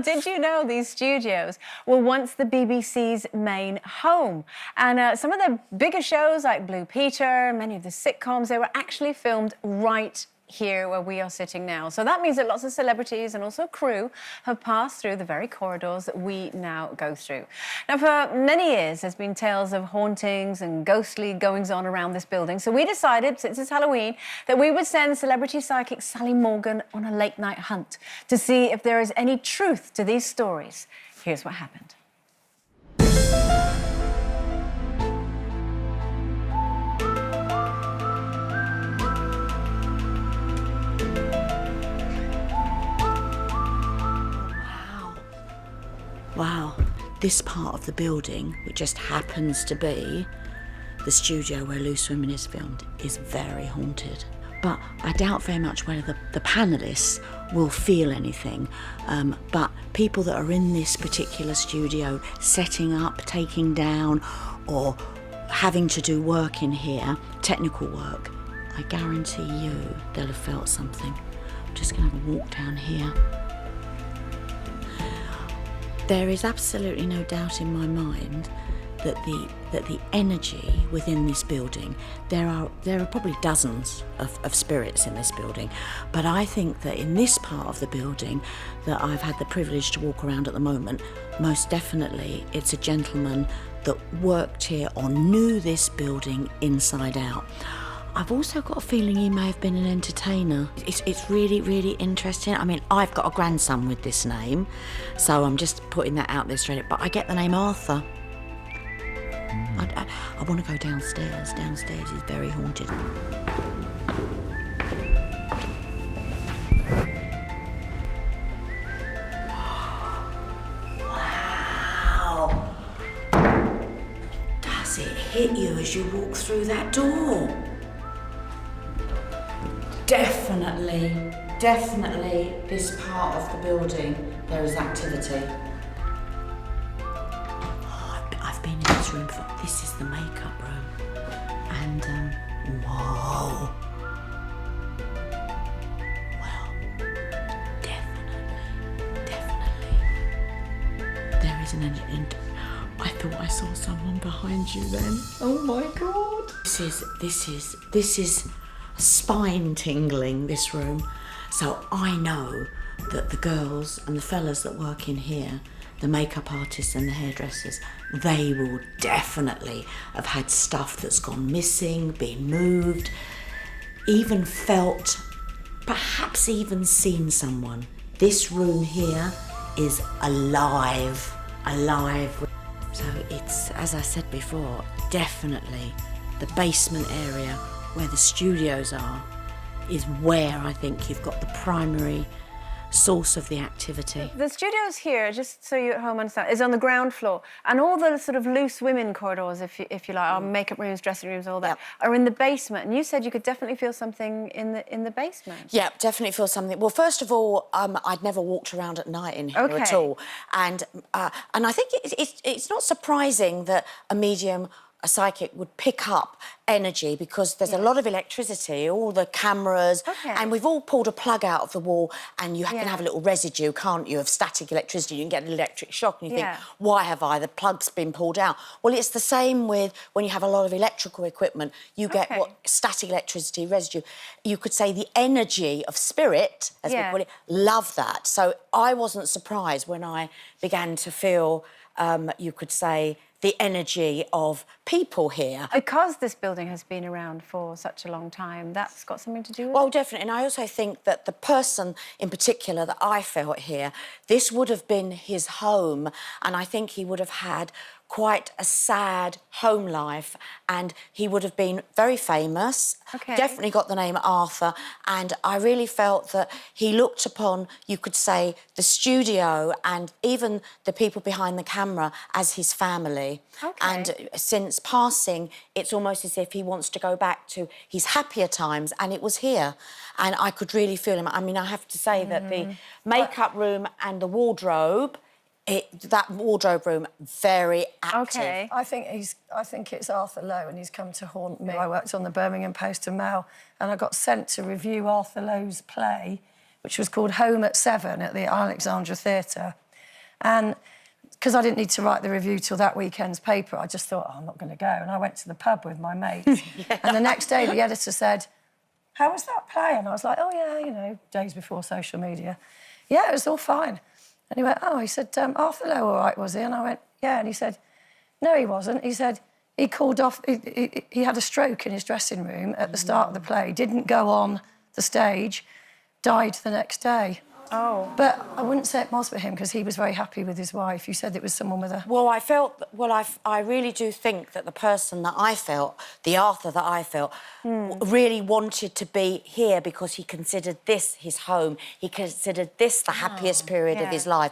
Did you know these studios were once the BBC's main home? And some of the bigger shows like Blue Peter, many of the sitcoms, they were actually filmed right here where we are sitting now. So that means that lots of celebrities and also crew have passed through the very corridors that we now go through. Now, for many years, there's been tales of hauntings and ghostly goings-on around this building. So we decided, since it's Halloween, that we would send celebrity psychic Sally Morgan on a late-night hunt to see if there is any truth to these stories. Here's what happened. Wow, this part of the building, which just happens to be the studio where Loose Women is filmed, is very haunted. But I doubt very much whether the panellists will feel anything. But people that are in this particular studio, setting up, taking down, or having to do work in here, technical work, I guarantee you they'll have felt something. I'm just gonna have a walk down here. There is absolutely no doubt in my mind that the energy within this building, there are probably dozens of spirits in this building, but I think that in this part of the building that I've had the privilege to walk around at the moment, most definitely it's a gentleman that worked here or knew this building inside out. I've also got a feeling he may have been an entertainer. It's really, really interesting. I mean, I've got a grandson with this name, so I'm just putting that out there straight. But I get the name Arthur. I want to go downstairs. Downstairs is very haunted. Wow. Does it hit you as you walk through that door? Definitely, this part of the building, there is activity. Oh, I've been in this room before. This is the makeup room. And, whoa. Well, definitely. There is an engine. I thought I saw someone behind you then. Oh my God. This is spine tingling, this room. So I know that the girls and the fellas that work in here, the makeup artists and the hairdressers, they will definitely have had stuff that's gone missing, been moved, even felt, perhaps even seen someone. This room here is alive. So it's, as I said before, definitely the basement area where the studios are is where I think you've got the primary source of the activity. The studios here, just so you at home understand, is on the ground floor, and all the sort of loose women corridors, if you like, our makeup rooms, dressing rooms, all that, are in the basement. And you said you could definitely feel something in the basement. Yeah, definitely feel something. Well, first of all, I'd never walked around at night in here at all, and I think it's not surprising that a medium, a psychic, would pick up energy because there's a lot of electricity, all the cameras, and we've all pulled a plug out of the wall, and you can have a little residue, can't you, of static electricity. You can get an electric shock and you think, why have the plug's been pulled out? Well, it's the same with when you have a lot of electrical equipment. You get static electricity, residue. You could say the energy of spirit, as we call it, love that. So I wasn't surprised when I began to feel, you could say, the energy of people here. Because this building has been around for such a long time, that's got something to do with it? Well, definitely. And I also think that the person in particular that I felt here, this would have been his home, and I think he would have had quite a sad home life, and he would have been very famous, definitely got the name Arthur, and I really felt that he looked upon, you could say, the studio and even the people behind the camera as his family. And since passing, it's almost as if he wants to go back to his happier times, and it was here. And I could really feel him. I mean, I have to say that the makeup room and the wardrobe, that wardrobe room, very active. I think it's Arthur Lowe, and he's come to haunt me. I worked on the Birmingham Post and Mail, and I got sent to review Arthur Lowe's play, which was called Home at 7 at the Alexandra Theatre. And because I didn't need to write the review till that weekend's paper, I just thought, oh, I'm not going to go. And I went to the pub with my mates. And the next day, the editor said, how was that play? And I was like, oh, yeah, you know, days before social media. Yeah, it was all fine. And he went, oh, he said, Arthur Lowe all right, was he? And I went, yeah. And he said, no, he wasn't. He said, he called off, he had a stroke in his dressing room at the start of the play, didn't go on the stage, died the next day. Oh. But I wouldn't say it was for him because he was very happy with his wife. You said it was someone with a... Well, I really do think that the person that I felt, the Arthur that I felt, really wanted to be here because he considered this his home. He considered this the happiest period of his life.